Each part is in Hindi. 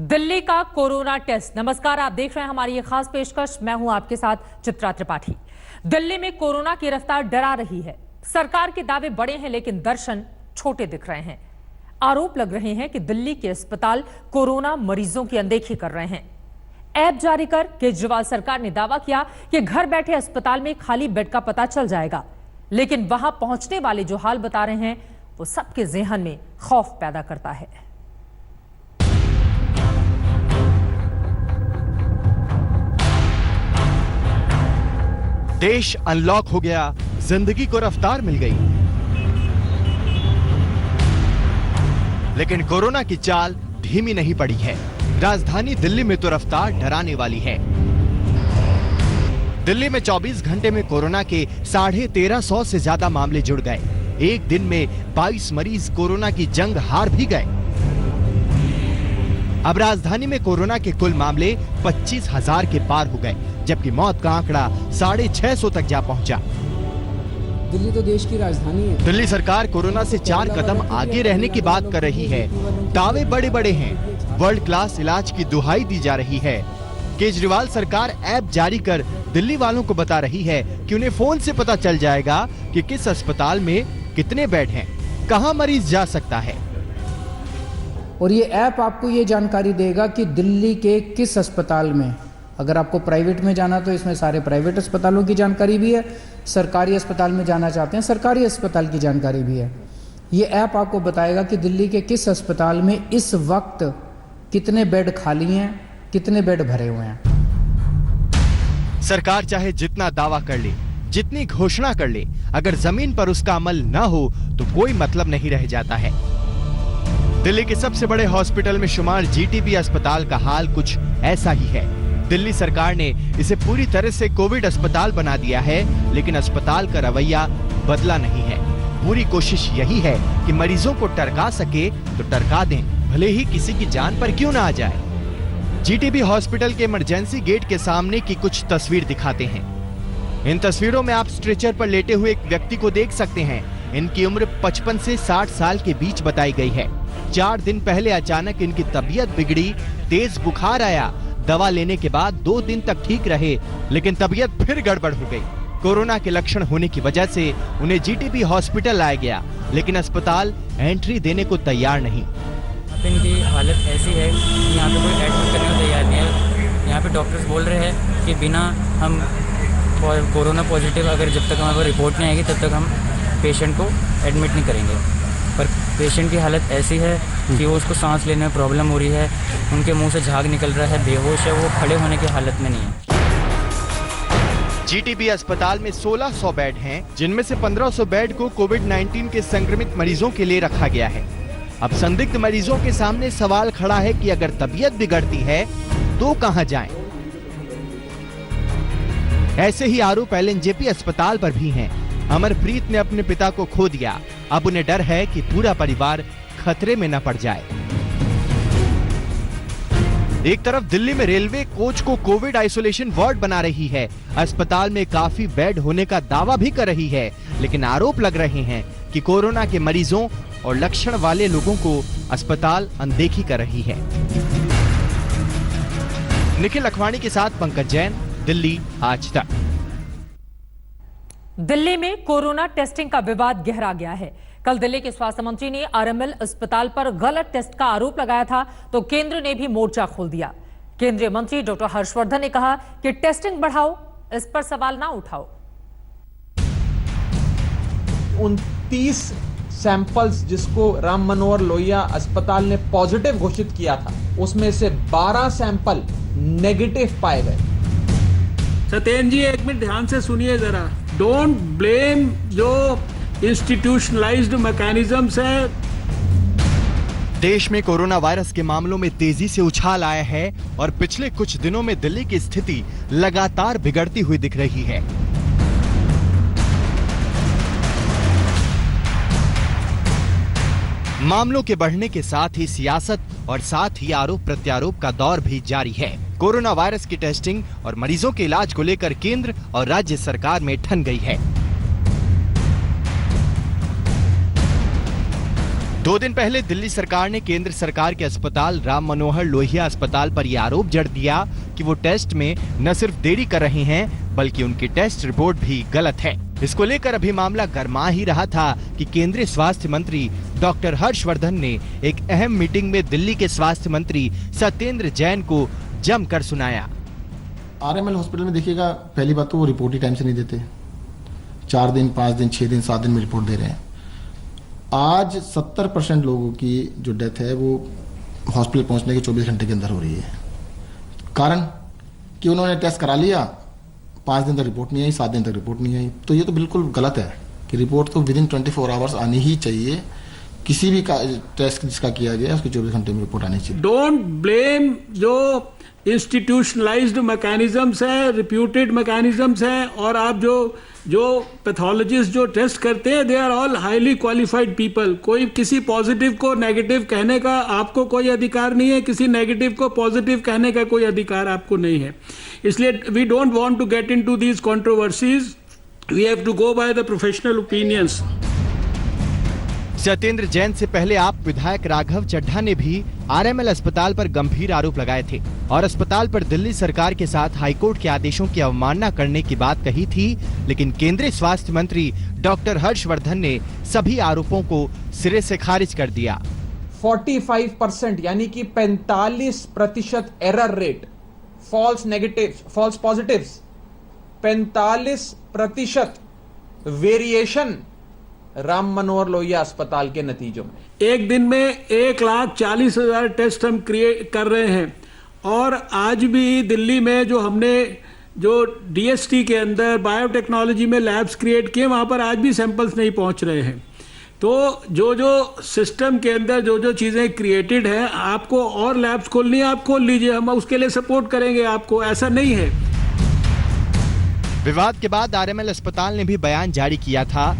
दिल्ली का कोरोना टेस्ट। नमस्कार, आप देख रहे हैं हमारी ये खास पेशकश। मैं हूं आपके साथ चित्रा त्रिपाठी। दिल्ली में कोरोना की रफ्तार डरा रही है। सरकार के दावे बड़े हैं लेकिन दर्शन छोटे दिख रहे हैं। आरोप लग रहे हैं कि दिल्ली के अस्पताल कोरोना मरीजों की अनदेखी कर रहे हैं। ऐप जारी कर केजरीवाल सरकार ने दावा किया कि घर बैठे अस्पताल में खाली बेड का पता चल जाएगा, लेकिन वहां पहुंचने वाले जो हाल बता रहे हैं वो सबके ज़हन में खौफ पैदा करता है। देश अनलॉक हो गया, जिंदगी को रफ्तार मिल गई, लेकिन कोरोना की चाल धीमी नहीं पड़ी है। राजधानी दिल्ली में तो रफ्तार डराने वाली है। दिल्ली में 24 घंटे में कोरोना के 1350 से ज्यादा मामले जुड़ गए। एक दिन में 22 मरीज कोरोना की जंग हार भी गए। अब राजधानी में कोरोना के कुल मामले 25,000 के पार हो गए, जबकि मौत का आंकड़ा 650 तक जा पहुंचा। दिल्ली तो देश की राजधानी है। दिल्ली सरकार कोरोना से 4 कदम आगे रहने की बात कर रही है। दावे बड़े बड़े हैं। वर्ल्ड क्लास इलाज की दुहाई दी जा रही है। केजरीवाल सरकार ऐप जारी कर दिल्ली वालों को बता रही है कि उन्हें फोन से पता चल जाएगा कि किस अस्पताल में कितने बेड हैं, कहां मरीज जा सकता है। और ये ऐप आपको ये जानकारी देगा कि दिल्ली के किस अस्पताल में, अगर आपको प्राइवेट में जाना तो इसमें सारे प्राइवेट अस्पतालों की जानकारी भी है, सरकारी अस्पताल में जाना चाहते हैं सरकारी अस्पताल की जानकारी भी है। ये ऐप आपको बताएगा कि दिल्ली के किस अस्पताल में इस वक्त कितने बेड खाली हैं, कितने बेड भरे हुए हैं। सरकार चाहे जितना दावा कर ले, जितनी घोषणा कर ले, अगर जमीन पर उसका अमल न हो तो कोई मतलब नहीं रह जाता है। दिल्ली के सबसे बड़े हॉस्पिटल में शुमार जीटीबी अस्पताल का हाल कुछ ऐसा ही है। दिल्ली सरकार ने इसे पूरी तरह से कोविड अस्पताल बना दिया है, लेकिन अस्पताल का रवैया बदला नहीं है। पूरी कोशिश यही है कि मरीजों को टरका सके तो टरका दें, भले ही किसी की जान पर क्यों ना आ जाए। जीटीबी हॉस्पिटल के इमरजेंसी गेट के सामने की कुछ तस्वीर दिखाते हैं। इन तस्वीरों में आप स्ट्रेचर पर लेटे हुए एक व्यक्ति को देख सकते हैं। इनकी उम्र 55 से 60 साल के बीच बताई गई है। 4 दिन पहले अचानक इनकी तबीयत बिगड़ी, तेज बुखार आया। दवा लेने के बाद 2 दिन तक ठीक रहे, लेकिन तबीयत फिर गड़बड़ हो गई। कोरोना के लक्षण होने की वजह से उन्हें जीटीबी हॉस्पिटल लाया गया, लेकिन अस्पताल एंट्री देने को तैयार नहीं। इनकी हालत ऐसी है कि यहाँ पे कोई एडमिट करने को तैयार नहीं है। यहाँ पे डॉक्टर्स बोल रहे हैं कि बिना हम कोरोना पॉजिटिव अगर जब तक हमारे को रिपोर्ट नहीं आएगी तब तक हम पेशेंट को एडमिट नहीं करेंगे। पर पेशेंट की हालत ऐसी है कि वो उसको सांस लेने में प्रॉब्लम हो रही है, उनके मुंह से झाग निकल रहा है, बेहोश है, वो खड़े होने की हालत में नहीं है। जीटीबी अस्पताल में 1600 बेड हैं, जिनमें से 1500 बेड को कोविड-19 के संक्रमित मरीजों के लिए रखा गया है। अब संदिग्ध मरीजों के सामने सवाल खड़ा है कि अगर तबीयत बिगड़ती है तो कहां जाएं? ऐसे ही आरोप एलएनजेपी अस्पताल पर भी हैं। अमरप्रीत ने अपने पिता को खो दिया। अब उन्हें डर है कि पूरा परिवार खतरे में न पड़ जाए। एक तरफ दिल्ली में रेलवे कोच को कोविड आइसोलेशन वार्ड बना रही है। अस्पताल में काफी बेड होने का दावा भी कर रही है, लेकिन आरोप लग रहे हैं कि कोरोना के मरीजों और लक्षण वाले लोगों को अस्पताल अनदेखी कर रही है। निखिल लखवानी के साथ पंकज जैन, दिल्ली आज तक। दिल्ली में कोरोना टेस्टिंग का विवाद गहरा गया है। कल दिल्ली के स्वास्थ्य मंत्री ने आरएमएल अस्पताल पर गलत टेस्ट का आरोप लगाया था, तो केंद्र ने भी मोर्चा खोल दिया। केंद्रीय मंत्री डॉक्टर हर्षवर्धन ने कहा कि टेस्टिंग बढ़ाओ, इस पर सवाल ना उठाओ। 29 सैंपल्स जिसको राम मनोहर लोहिया अस्पताल ने पॉजिटिव घोषित किया था, उसमें से 12 सैंपल नेगेटिव पाए गए। सत्येंद्र जी, एक मिनट ध्यान से सुनिए जरा। डोंट ब्लेम जो इंस्टीट्यूशनलाइज्ड मैकेनिज्म्स है। देश में कोरोना वायरस के मामलों में तेजी से उछाल आया है और पिछले कुछ दिनों में दिल्ली की स्थिति लगातार बिगड़ती हुई दिख रही है। मामलों के बढ़ने के साथ ही सियासत और साथ ही आरोप प्रत्यारोप का दौर भी जारी है। कोरोना वायरस की टेस्टिंग और मरीजों के इलाज को लेकर केंद्र और राज्य सरकार में ठन गई है। 2 दिन पहले दिल्ली सरकार ने केंद्र सरकार के अस्पताल राम मनोहर लोहिया अस्पताल पर यह आरोप जड़ दिया कि वो टेस्ट में न सिर्फ देरी कर रहे हैं बल्कि उनकी टेस्ट रिपोर्ट भी गलत है। इसको लेकर अभी मामला गर्मा ही रहा था कि केंद्रीय स्वास्थ्य मंत्री डॉक्टर हर्षवर्धन ने एक अहम मीटिंग में दिल्ली के स्वास्थ्य मंत्री सत्येंद्र जैन को जमकर सुनाया। आरएमएल हॉस्पिटल में देखिएगा, पहली बात तो वो रिपोर्ट ही टाइम से नहीं देते, 4 दिन 5 दिन 6 दिन 7 दिन में रिपोर्ट दे रहे हैं। आज 70% लोगों की जो डेथ है वो हॉस्पिटल पहुंचने के 24 घंटे के अंदर हो रही है। कारण कि उन्होंने टेस्ट करा लिया, 5 दिन तक रिपोर्ट नहीं आई, 7 दिन तक रिपोर्ट नहीं आई। तो ये तो बिल्कुल गलत है कि रिपोर्ट तो विदिन 24 आवर्स आनी ही चाहिए। किसी भी टेस्ट जिसका किया गया उसकी 24 घंटे में रिपोर्ट आनी चाहिए। डोंट ब्लेम जो इंस्टीट्यूशनलाइज्ड मैकेनिज्म्स है, रिप्यूटेड मैकेनिज्म्स हैं, और आप जो पैथोलॉजिस्ट जो टेस्ट करते हैं, they are all highly qualified people. कोई किसी पॉजिटिव को नेगेटिव कहने का आपको कोई अधिकार नहीं है, किसी नेगेटिव को पॉजिटिव कहने का कोई अधिकार आपको नहीं है। इसलिए we don't want to get into these controversies, we have to go by the professional opinions. Satyendra Jain से पहले आप विधायक राघव चड्ढा ने भी आरएमएल अस्पताल पर गंभीर आरोप लगाए थे और अस्पताल पर दिल्ली सरकार के साथ हाईकोर्ट के आदेशों की अवमानना करने की बात कही थी, लेकिन केंद्रीय स्वास्थ्य मंत्री डॉक्टर हर्षवर्धन ने सभी आरोपों को सिरे से खारिज कर दिया। 45% यानी कि 45% error rate, false negative, false positives, 45% variation Ram Manohar Lohia अस्पताल के नतीजों में। एक दिन में 1,40,000 टेस्ट हम क्रिएट कर रहे हैं, और आज भी दिल्ली में जो हमने जो डीएसटी के अंदर बायोटेक्नोलॉजी में लैब्स क्रिएट किए, वहाँ पर आज भी सैंपल्स नहीं पहुँच रहे हैं। तो जो सिस्टम के अंदर जो चीज़ें क्रिएटेड हैं, आपको और लैब्स खोलनी है, आप खोल लीजिए, हम उसके लिए सपोर्ट करेंगे आपको, ऐसा नहीं है। विवाद के बाद आरएमएल अस्पताल ने भी बयान जारी किया था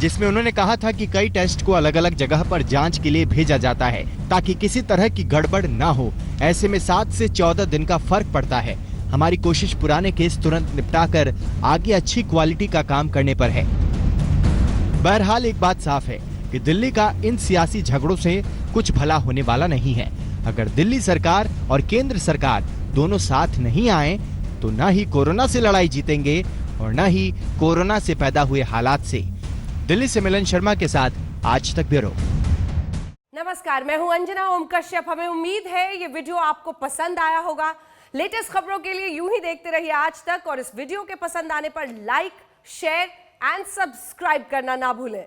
जिसमें उन्होंने कहा था कि कई टेस्ट को अलग अलग जगह पर जांच के लिए भेजा जाता है ताकि किसी तरह की गड़बड़ ना हो। ऐसे में 7 से 14 दिन का फर्क पड़ता है। हमारी कोशिश पुराने केस तुरंत निपटाकर आगे अच्छी क्वालिटी का काम करने पर है। बहरहाल एक बात साफ है कि दिल्ली का इन सियासी झगड़ों से कुछ भला होने वाला नहीं है। अगर दिल्ली सरकार और केंद्र सरकार दोनों साथ नहीं आए तो न ही कोरोना से लड़ाई जीतेंगे और न ही कोरोना से पैदा हुए हालात से। दिल्ली से मिलन शर्मा के साथ आज तक ब्यूरो। नमस्कार, मैं हूं अंजना ओम कश्यप। हमें उम्मीद है ये वीडियो आपको पसंद आया होगा। लेटेस्ट खबरों के लिए यूं ही देखते रहिए आज तक, और इस वीडियो के पसंद आने पर लाइक, शेयर एंड सब्सक्राइब करना ना भूलें।